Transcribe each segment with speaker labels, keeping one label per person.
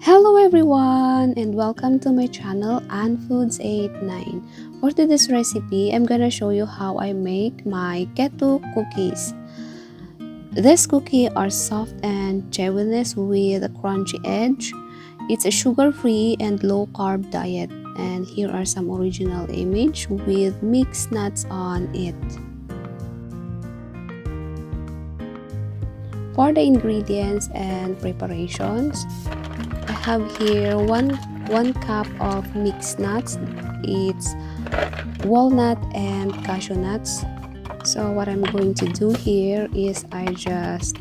Speaker 1: Hello everyone and welcome to my channel Foods 89. For today's recipe, I'm gonna show you how I make my keto cookies. These cookies are soft and chewiness with a crunchy edge. It's a sugar-free and low-carb diet, and here are some original image with mixed nuts on it. For the ingredients and preparations, I have here one cup of mixed nuts. It's walnut and cashew nuts. So what I'm going to do here is I just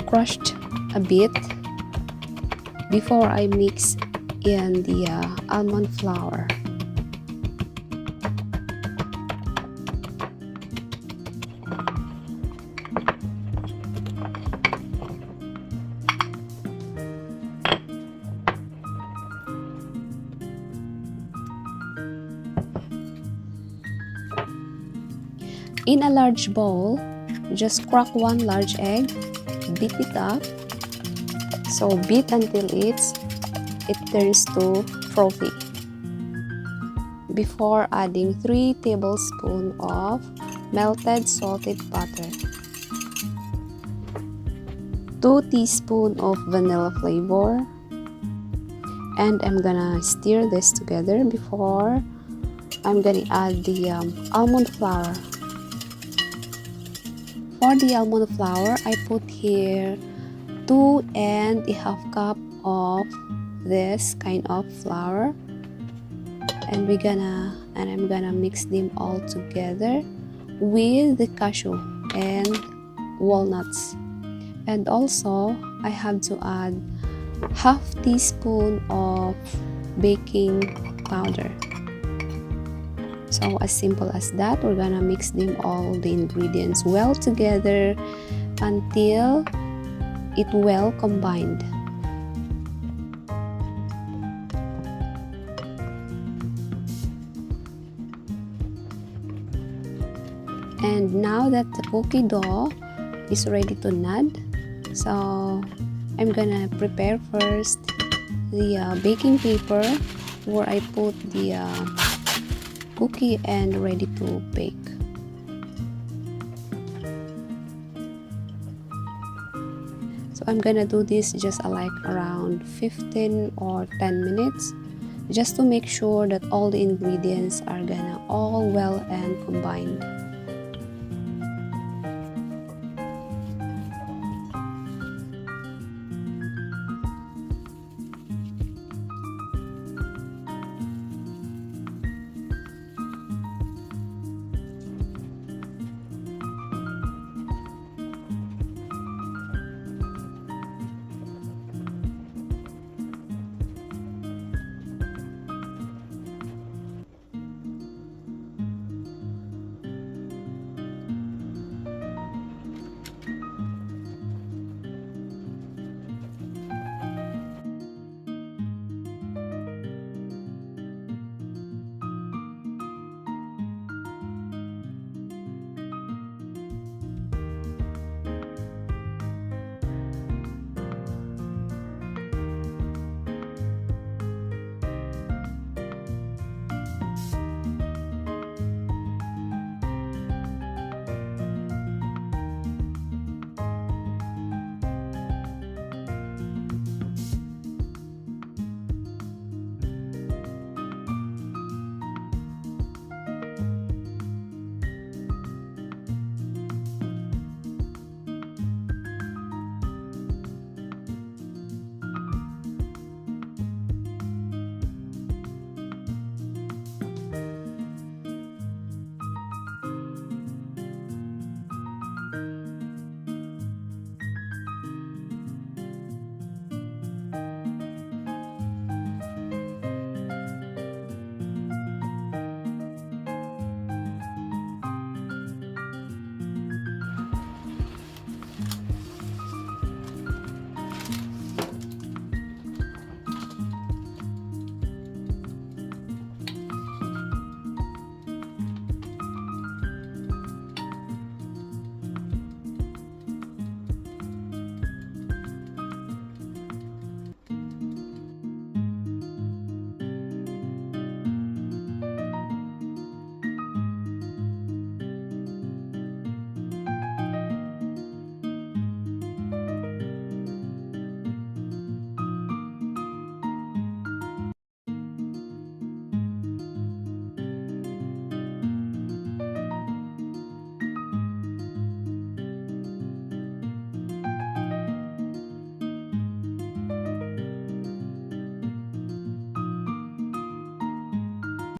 Speaker 1: crushed a bit before I mix in the almond flour. In a large bowl, just crack one large egg, beat it up. So beat until it turns to frothy. Before adding 3 tablespoons of melted salted butter, 2 teaspoons of vanilla flavor, and I'm gonna stir this together before I'm gonna add the almond flour. For the almond flour, I put here 2.5 cups of this kind of flour, and I'm gonna mix them all together with the cashew and walnuts. And also, I have to add half teaspoon of baking powder. So as simple as that, we're gonna mix them all the ingredients well together until it well combined. And now that the cookie dough is ready to knead, so I'm gonna prepare first the baking paper where I put the cookie and ready to bake. So I'm gonna do this just like around 15 or 10 minutes just to make sure that all the ingredients are gonna all well and combined.